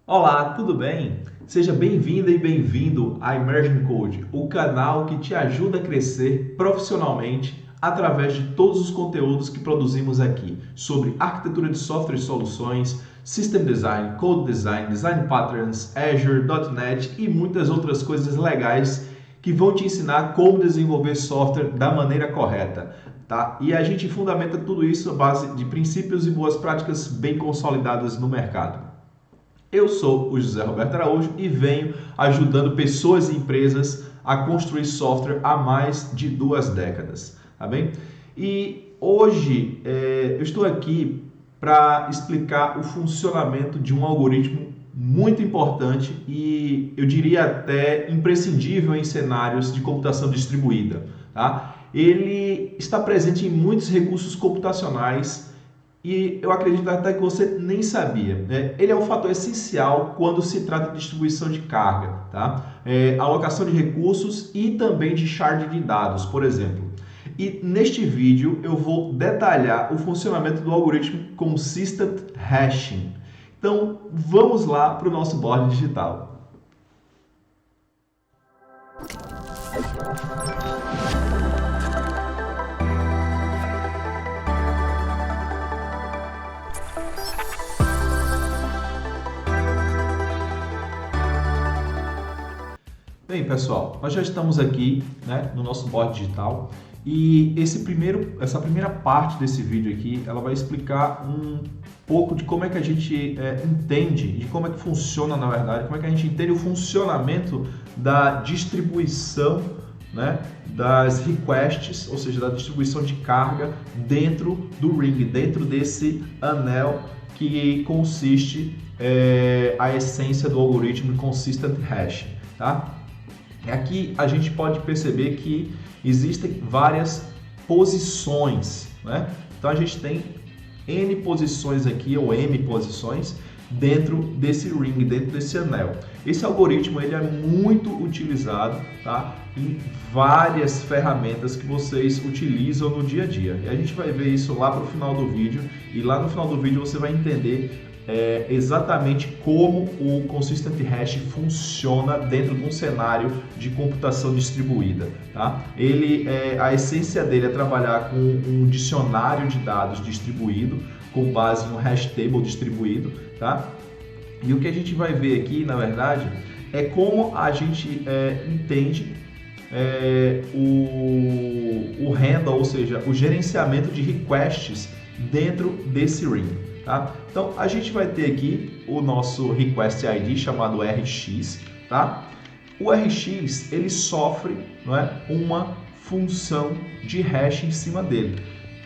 Olá, tudo bem? Seja bem-vinda e bem-vindo a Immersion Code, o canal que te ajuda a crescer profissionalmente através de todos os conteúdos que produzimos aqui sobre arquitetura de software e soluções, System Design, Code Design, Design Patterns, Azure, .NET e muitas outras coisas legais que vão te ensinar como desenvolver software da maneira correta. Tá? E a gente fundamenta tudo isso à base de princípios e boas práticas bem consolidadas no mercado. Eu sou o José Roberto Araújo e venho ajudando pessoas e empresas a construir software há mais de 2 décadas, tá bem? E hoje eu estou aqui para explicar o funcionamento de um algoritmo muito importante e eu diria até imprescindível em cenários de computação distribuída, tá? Ele está presente em muitos recursos computacionais e eu acredito até que você nem sabia, né? Ele é um fator essencial quando se trata de distribuição de carga, tá? Alocação de recursos e também de shard de dados, por exemplo. E neste vídeo eu vou detalhar o funcionamento do algoritmo Consistent Hashing. Então vamos lá para o nosso board digital. Bem, pessoal, nós já estamos aqui, né, no nosso board digital e essa primeira parte desse vídeo aqui, ela vai explicar um pouco de como é que a gente entende, de como é que funciona, na verdade, como é que a gente entende o funcionamento da distribuição, né, das requests, ou seja, da distribuição de carga dentro do ring, dentro desse anel que consiste a essência do algoritmo Consistent Hashing, tá? Aqui a gente pode perceber que existem várias posições, né? Então a gente tem N posições aqui, ou M posições, dentro desse ring, dentro desse anel. Esse algoritmo ele é muito utilizado, tá, em várias ferramentas que vocês utilizam no dia a dia. E a gente vai ver isso lá para o final do vídeo, e lá no final do vídeo você vai entender exatamente como o Consistent Hash funciona dentro de um cenário de computação distribuída, tá? A essência dele é trabalhar com um dicionário de dados distribuído com base no hash table distribuído, tá? E o que a gente vai ver aqui, na verdade, é como a gente entende o handle, ou seja, o gerenciamento de requests dentro desse ring. Tá? Então a gente vai ter aqui o nosso request ID chamado RX, tá? O RX ele sofre, não é, uma função de hash em cima dele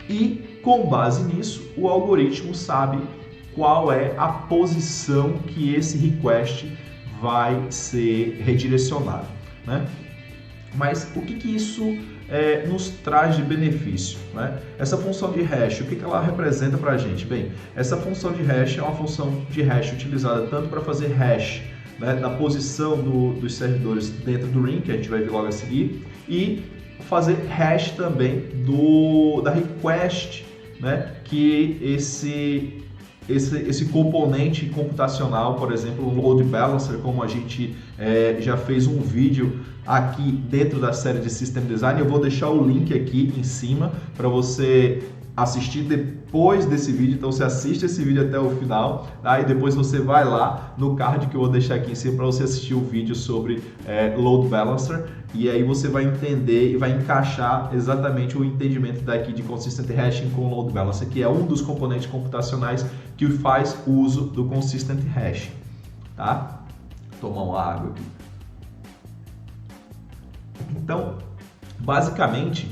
e com base nisso o algoritmo sabe qual é a posição que esse request vai ser redirecionado, né? Mas o que isso nos traz de benefício, né? Essa função de hash, o que ela representa para a gente? Bem, essa função de hash é uma função de hash utilizada tanto para fazer hash, né, da posição dos servidores dentro do ring, que a gente vai ver logo a seguir, e fazer hash também da request, né, que esse componente computacional, por exemplo, o load balancer, como a gente já fez um vídeo aqui dentro da série de System Design, eu vou deixar o link aqui em cima para você assistir depois desse vídeo. Então você assiste esse vídeo até o final, tá? E depois você vai lá no card que eu vou deixar aqui em cima para você assistir o vídeo sobre load balancer, e aí você vai entender e vai encaixar exatamente o entendimento daqui de Consistent Hashing com load balancer, que é um dos componentes computacionais que faz uso do Consistent Hashing, tá? Vou tomar uma água aqui. Então, basicamente,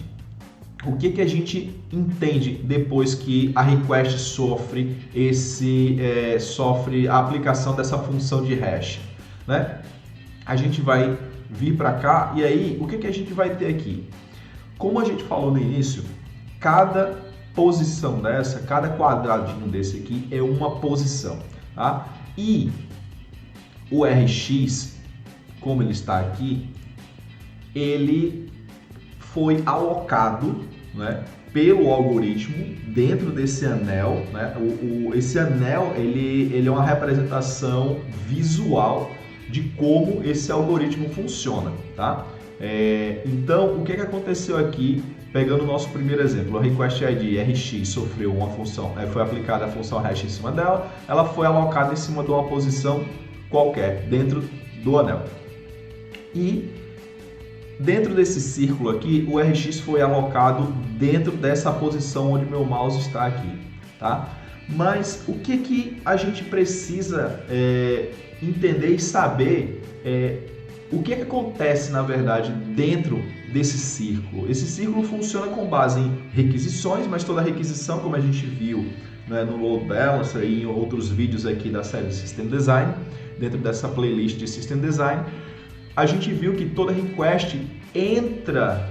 o que a gente entende depois que a request sofre a aplicação dessa função de hash, né? A gente vai vir para cá e aí o que a gente vai ter aqui? Como a gente falou no início, cada posição dessa, cada quadradinho desse aqui é uma posição, tá? E o RX, como ele está aqui, ele foi alocado, né, pelo algoritmo dentro desse anel, né? Esse anel ele é uma representação visual de como esse algoritmo funciona, tá? Então, o que aconteceu aqui, pegando o nosso primeiro exemplo, a request ID RX sofreu uma função, foi aplicada a função hash em cima dela, ela foi alocada em cima de uma posição qualquer dentro do anel. E dentro desse círculo aqui, o RX foi alocado dentro dessa posição onde meu mouse está aqui, tá? Mas o que a gente precisa entender e saber o que acontece, na verdade, dentro desse círculo? Esse círculo funciona com base em requisições, mas toda requisição, como a gente viu, né, no Load Balancer e em outros vídeos aqui da série System Design, dentro dessa playlist de System Design, a gente viu que toda request entra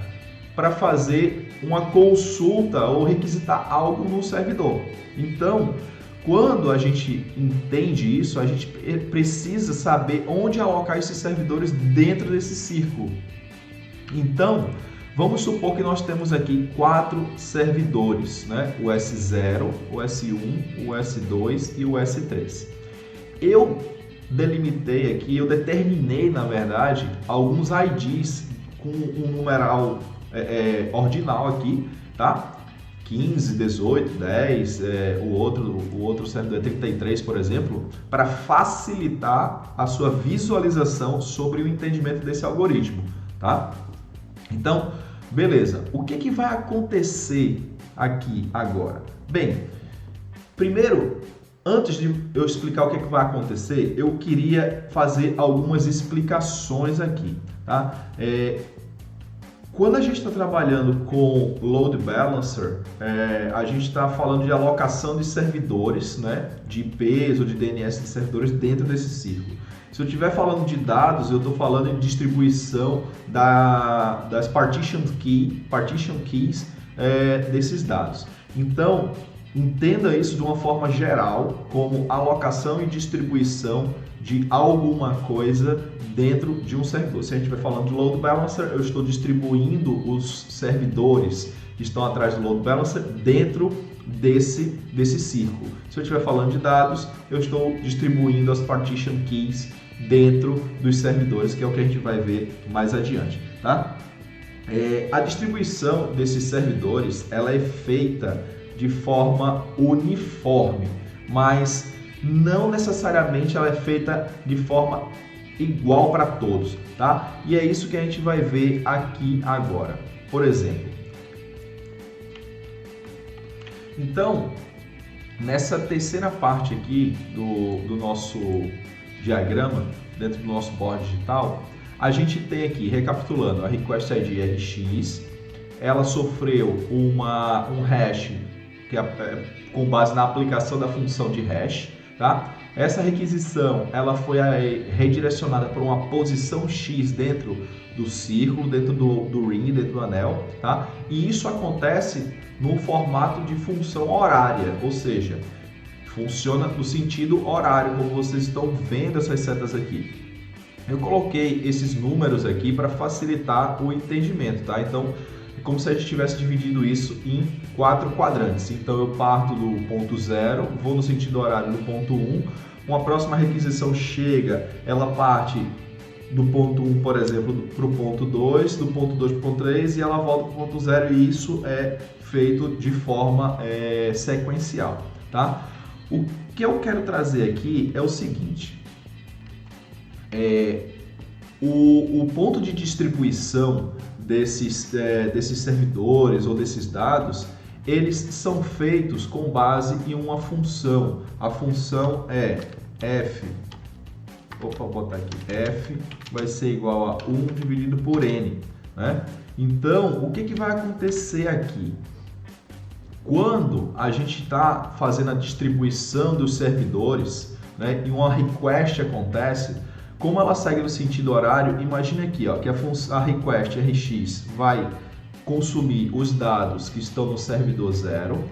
para fazer uma consulta ou requisitar algo no servidor. Então, quando a gente entende isso, a gente precisa saber onde alocar esses servidores dentro desse círculo. Então, vamos supor que nós temos aqui 4 servidores, né? O S0, o S1, o S2 e o S3. Eu delimitei aqui, eu determinei, na verdade, alguns IDs com um numeral ordinal aqui, tá? 15, 18, 10, o outro servidor é 33, por exemplo, para facilitar a sua visualização sobre o entendimento desse algoritmo, tá? Então, beleza. O que vai acontecer aqui agora? Bem, primeiro, antes de eu explicar o que vai acontecer, eu queria fazer algumas explicações aqui, tá? Quando a gente está trabalhando com Load Balancer, a gente está falando de alocação de servidores, né? De IPs ou de DNS de servidores dentro desse círculo. Se eu estiver falando de dados, eu estou falando de distribuição das partition keys desses dados. Então, entenda isso de uma forma geral como alocação e distribuição de alguma coisa dentro de um servidor. Se a gente estiver falando de Load Balancer, eu estou distribuindo os servidores que estão atrás do Load Balancer dentro desse círculo. Se eu estiver falando de dados, eu estou distribuindo as partition keys dentro dos servidores, que é o que a gente vai ver mais adiante, tá? A distribuição desses servidores, ela é feita de forma uniforme, mas não necessariamente ela é feita de forma igual para todos, tá? E é isso que a gente vai ver aqui agora. Por exemplo, então, nessa terceira parte aqui do nosso diagrama, dentro do nosso board digital, a gente tem aqui, recapitulando, a request ID RX, ela sofreu um hash que com base na aplicação da função de hash, tá? Essa requisição, ela foi redirecionada para uma posição X dentro do círculo, dentro do ring, dentro do anel, tá? E isso acontece no formato de função horária, ou seja, funciona no sentido horário, como vocês estão vendo essas setas aqui. Eu coloquei esses números aqui para facilitar o entendimento, tá? Então, é como se a gente tivesse dividido isso em 4 quadrantes. Então, eu parto do ponto 0, vou no sentido horário do ponto 1, uma próxima requisição chega, ela parte do ponto 1, por exemplo, para o ponto 2, do ponto 2 para o ponto 3 e ela volta para o ponto 0, e isso é feito de forma sequencial, tá? O que eu quero trazer aqui é o seguinte, o ponto de distribuição desses servidores ou desses dados, eles são feitos com base em uma função. A função é f, vou botar aqui, f vai ser igual a 1 dividido por n, né? Então, o que vai acontecer aqui? Quando a gente está fazendo a distribuição dos servidores, né, e uma request acontece, como ela segue no sentido horário, imagine aqui, ó, que a request RX vai consumir os dados que estão no servidor 0,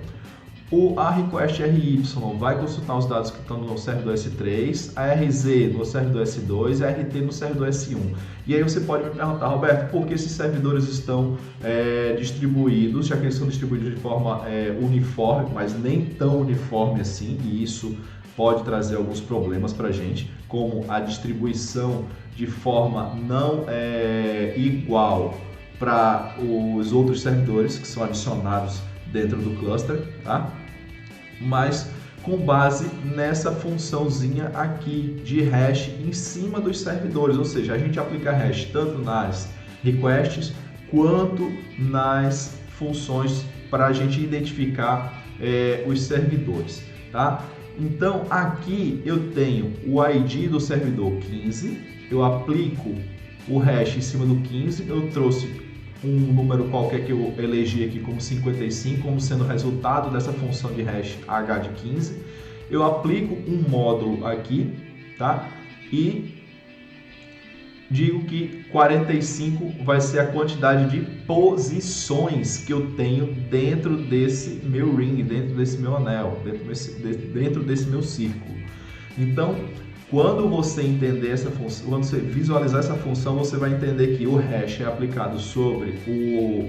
A request RY vai consultar os dados que estão no servidor S3, a RZ no servidor S2 e a RT no servidor S1. E aí você pode me perguntar, Roberto, por que esses servidores estão distribuídos, já que eles são distribuídos de forma uniforme, mas nem tão uniforme assim, e isso pode trazer alguns problemas para a gente, como a distribuição de forma não igual para os outros servidores que são adicionados dentro do cluster, tá? Mas com base nessa funçãozinha aqui de hash em cima dos servidores, ou seja, a gente aplica hash tanto nas requests quanto nas funções para a gente identificar os servidores, tá? Então aqui eu tenho o ID do servidor 15, eu aplico o hash em cima do 15, eu trouxe um número qualquer que eu elegi aqui como 55, como sendo resultado dessa função de hash h de 15. Eu aplico um módulo aqui, tá? E digo que 45 vai ser a quantidade de posições que eu tenho dentro desse meu ring, dentro desse meu anel, dentro desse meu círculo. Então, quando você entender essa função, quando você visualizar essa função, você vai entender que o hash é aplicado sobre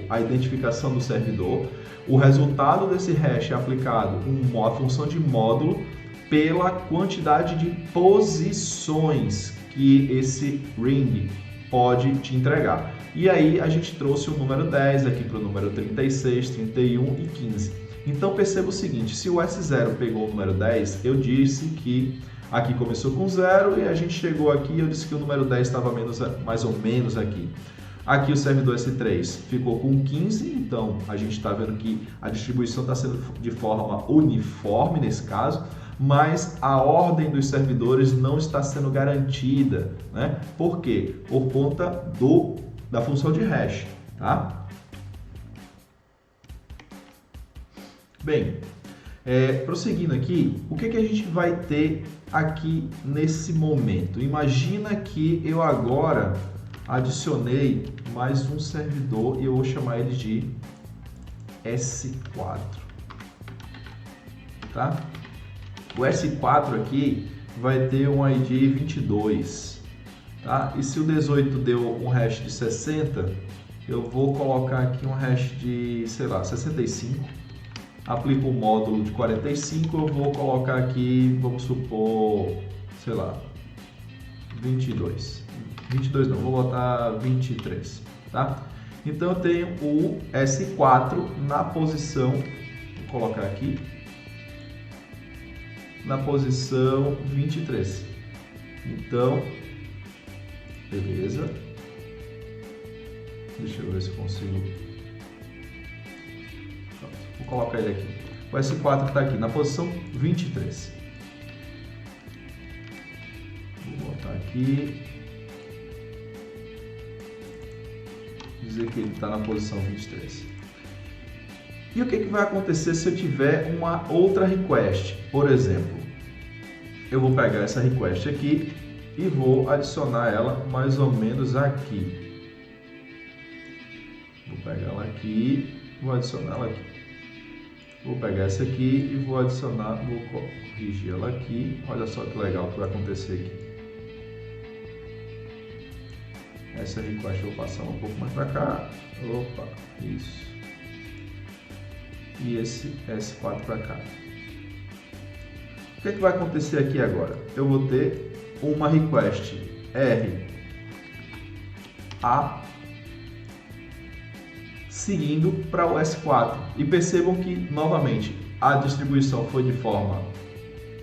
a identificação do servidor. O resultado desse hash é aplicado a função de módulo pela quantidade de posições que esse ring pode te entregar. E aí a gente trouxe o número 10 aqui para o número 36, 31 e 15. Então perceba o seguinte, se o S0 pegou o número 10, eu disse que aqui começou com 0 e a gente chegou aqui e eu disse que o número 10 estava mais ou menos aqui. Aqui o servidor S3 ficou com 15, então a gente está vendo que a distribuição está sendo de forma uniforme nesse caso, mas a ordem dos servidores não está sendo garantida, né? Por quê? Por conta da função de hash, tá? Bem, prosseguindo aqui, o que a gente vai ter aqui nesse momento? Imagina que eu agora adicionei mais um servidor e eu vou chamar ele de S4, tá? O S4 aqui vai ter um ID 22, tá? E se o 18 deu um hash de 60, eu vou colocar aqui um hash de, sei lá, 65. Aplico o módulo de 45, eu vou colocar aqui, vamos supor, sei lá, 22. 22 não, vou botar 23, tá? Então eu tenho o S4 na posição, vou colocar aqui, na posição 23. Então, beleza. Deixa eu ver se eu consigo. Vou colocar ele aqui. O S4 está aqui na posição 23. Vou botar aqui. Dizer que ele está na posição 23. E o que vai acontecer se eu tiver uma outra request? Por exemplo, eu vou pegar essa request aqui e vou adicionar ela mais ou menos aqui. Vou pegar ela aqui, vou adicionar ela aqui. Vou pegar essa aqui e vou adicionar, vou corrigir ela aqui. Olha só que legal que vai acontecer aqui. Essa request eu vou passar um pouco mais para cá. Opa, isso. E esse S4 para cá. O que vai acontecer aqui agora? Eu vou ter uma request RA seguindo para o S4. E percebam que, novamente, a distribuição foi de forma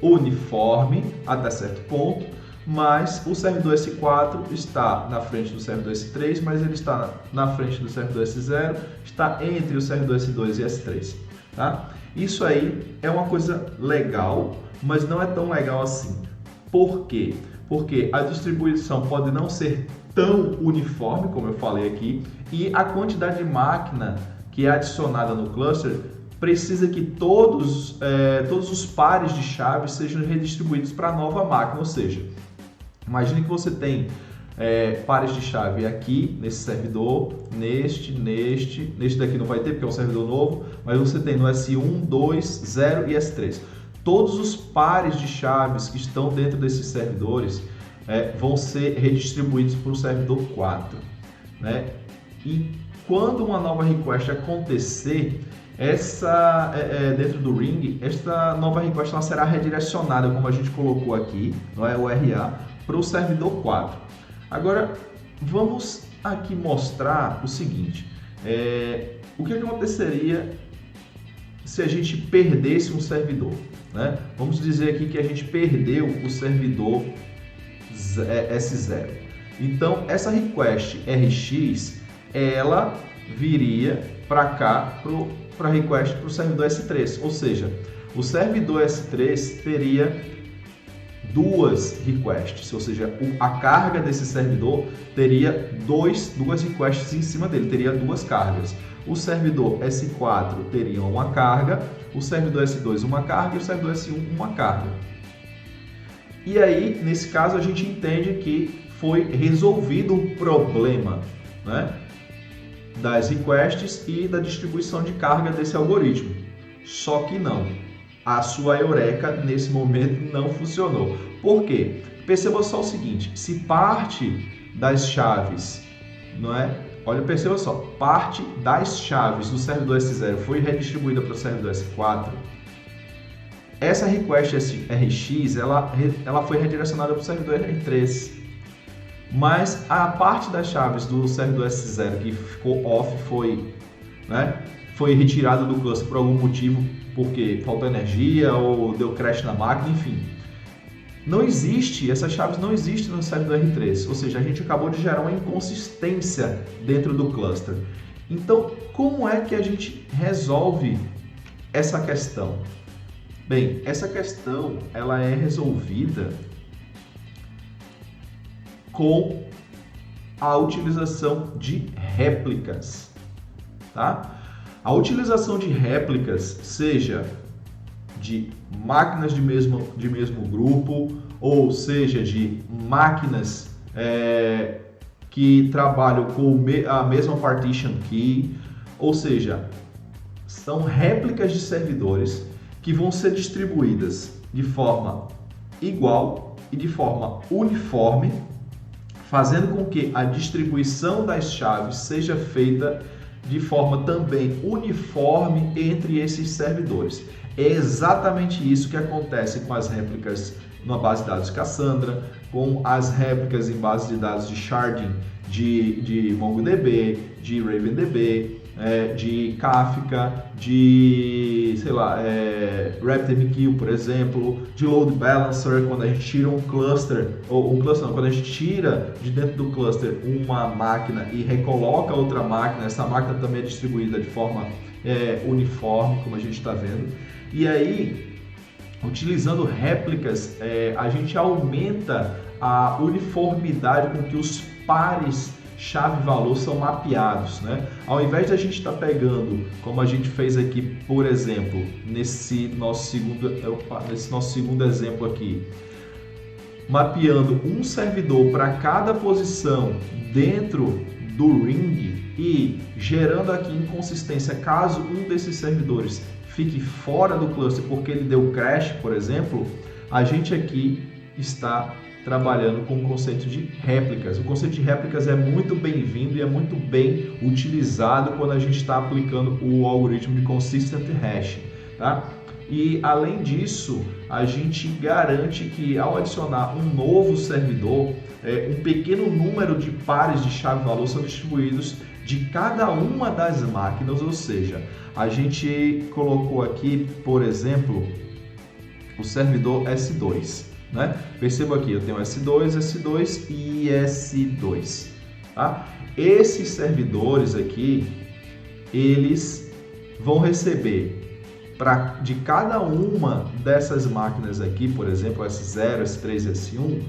uniforme até certo ponto, mas o servidor S4 está na frente do servidor S3, mas ele está na frente do servidor S0, está entre o servidor S2 e S3. Tá? Isso aí é uma coisa legal, mas não é tão legal assim. Por quê? Porque a distribuição pode não ser tão uniforme, como eu falei aqui, e a quantidade de máquina que é adicionada no cluster precisa que todos os pares de chaves sejam redistribuídos para a nova máquina. Ou seja, imagine que você tem pares de chave aqui nesse servidor, neste daqui não vai ter porque é um servidor novo, mas você tem no S1, 2, 0 e S3. Todos os pares de chaves que estão dentro desses servidores vão ser redistribuídos para o servidor 4, né? E quando uma nova request acontecer, dentro do Ring, esta nova request ela será redirecionada, como a gente colocou aqui, no URA, para o servidor 4. Agora, vamos aqui mostrar o seguinte, o que aconteceria se a gente perdesse um servidor, né? Vamos dizer aqui que a gente perdeu o servidor S0. Então, essa request RX, ela viria para cá, para a request para o servidor S3, ou seja, o servidor S3 teria duas requests, ou seja, a carga desse servidor teria duas requests em cima dele, teria duas cargas. O servidor S4 teria uma carga, o servidor S2 uma carga e o servidor S1 uma carga. E aí, nesse caso, a gente entende que foi resolvido o problema, né, das requests e da distribuição de carga desse algoritmo. Só que não. A sua Eureka, nesse momento, não funcionou. Por quê? Perceba só o seguinte, se parte das chaves, não é? Olha, perceba só, parte das chaves do servidor S0 foi redistribuída para o servidor S4, essa request RX, ela foi redirecionada para o servidor R3. Mas a parte das chaves do servidor S0 que ficou off foi retirada do cluster por algum motivo, porque faltou energia ou deu crash na máquina, enfim. Não existe, essas chaves não existem no servidor R3, ou seja, a gente acabou de gerar uma inconsistência dentro do cluster. Então, como é que a gente resolve essa questão? Bem, essa questão ela é resolvida com a utilização de réplicas, tá? A utilização de réplicas, seja de máquinas de mesmo grupo, ou seja de máquinas que trabalham com a mesma partition key, ou seja, são réplicas de servidores que vão ser distribuídas de forma igual e de forma uniforme, fazendo com que a distribuição das chaves seja feita de forma também uniforme entre esses servidores. É exatamente isso que acontece com as réplicas na base de dados Cassandra, com as réplicas em base de dados de sharding de MongoDB, de RavenDB, de Kafka, de, sei lá, RabbitMQ, por exemplo, de Load Balancer, quando a gente tira um cluster, quando a gente tira de dentro do cluster uma máquina e recoloca outra máquina, essa máquina também é distribuída de forma uniforme, como a gente está vendo. E aí, utilizando réplicas, a gente aumenta a uniformidade com que os pares chave-valor são mapeados, né? Ao invés de a gente estar pegando, como a gente fez aqui, por exemplo, nesse nosso segundo exemplo aqui, mapeando um servidor para cada posição dentro do Ring e gerando aqui inconsistência caso um desses servidores fique fora do cluster porque ele deu crash, por exemplo, a gente aqui está trabalhando com o conceito de réplicas. O conceito de réplicas é muito bem-vindo e é muito bem utilizado quando a gente está aplicando o algoritmo de Consistent Hash, tá? E além disso, a gente garante que ao adicionar um novo servidor, um pequeno número de pares de chave-valor são distribuídos de cada uma das máquinas, ou seja, a gente colocou aqui, por exemplo, o servidor S2. Né? Perceba aqui, eu tenho S2, S2 e S2. Tá? Esses servidores aqui, eles vão receber de cada uma dessas máquinas aqui, por exemplo, S0, S3, S1,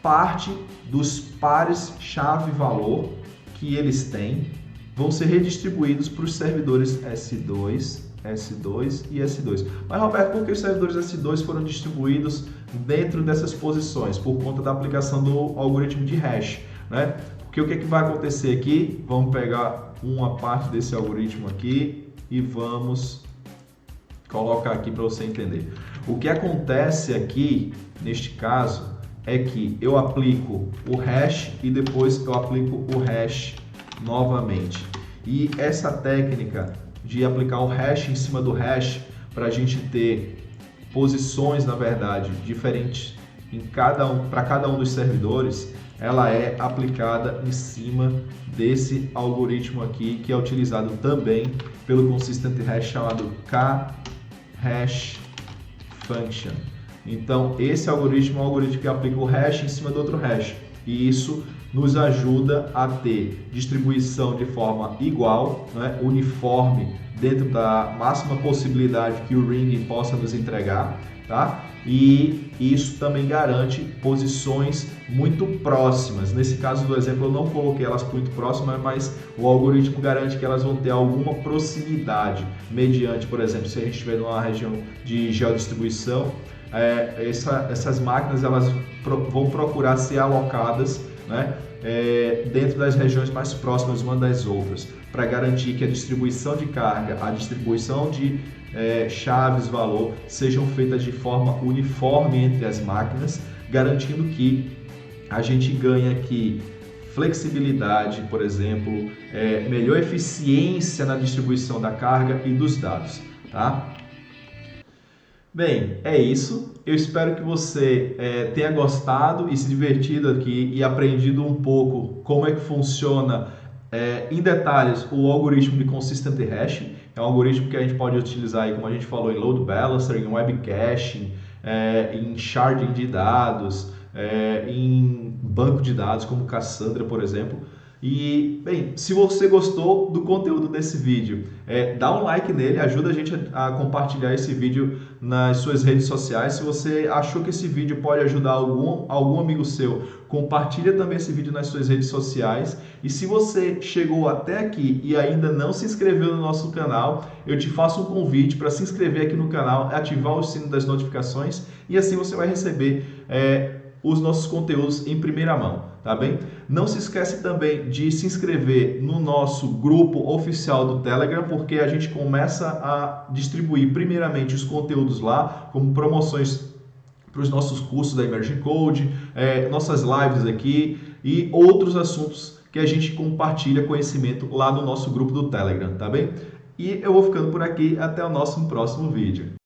parte dos pares chave-valor que eles têm, vão ser redistribuídos para os servidores S2, S2 e S2. Mas, Roberto, por que os servidores S2 foram distribuídos dentro dessas posições? Por conta da aplicação do algoritmo de hash. né? Porque o que vai acontecer aqui? Vamos pegar uma parte desse algoritmo aqui e vamos colocar aqui para você entender. O que acontece aqui, neste caso, é que eu aplico o hash e depois eu aplico o hash novamente. E essa técnica de aplicar o hash em cima do hash para a gente ter posições, na verdade, diferentes para cada um dos servidores, ela é aplicada em cima desse algoritmo aqui, que é utilizado também pelo Consistent Hash chamado K-Hash Function. Então, esse algoritmo é um algoritmo que aplica o hash em cima do outro hash. E isso nos ajuda a ter distribuição de forma igual, né, uniforme, dentro da máxima possibilidade que o Ring possa nos entregar, tá? E isso também garante posições muito próximas. Nesse caso do exemplo, eu não coloquei elas muito próximas, mas o algoritmo garante que elas vão ter alguma proximidade, mediante, por exemplo, se a gente estiver numa região de geodistribuição, essas máquinas elas vão procurar ser alocadas, né, dentro das regiões mais próximas uma das outras, para garantir que a distribuição de carga, a distribuição de chaves, valor, sejam feitas de forma uniforme entre as máquinas, garantindo que a gente ganhe aqui flexibilidade, por exemplo, melhor eficiência na distribuição da carga e dos dados, tá? Bem, é isso. Eu espero que você tenha gostado e se divertido aqui e aprendido um pouco como é que funciona em detalhes o algoritmo de Consistent Hash. É um algoritmo que a gente pode utilizar, aí, como a gente falou, em Load Balancer, em Web Caching, em sharding de dados, em banco de dados como Cassandra, por exemplo. E, bem, se você gostou do conteúdo desse vídeo, dá um like nele, ajuda a gente a compartilhar esse vídeo nas suas redes sociais. Se você achou que esse vídeo pode ajudar algum amigo seu, compartilha também esse vídeo nas suas redes sociais. E se você chegou até aqui e ainda não se inscreveu no nosso canal, eu te faço um convite para se inscrever aqui no canal, ativar o sino das notificações e assim você vai receber os nossos conteúdos em primeira mão, tá bem? Não se esquece também de se inscrever no nosso grupo oficial do Telegram, porque a gente começa a distribuir primeiramente os conteúdos lá, como promoções para os nossos cursos da Emerging Code, nossas lives aqui e outros assuntos que a gente compartilha conhecimento lá no nosso grupo do Telegram, tá bem? E eu vou ficando por aqui, até o nosso próximo vídeo.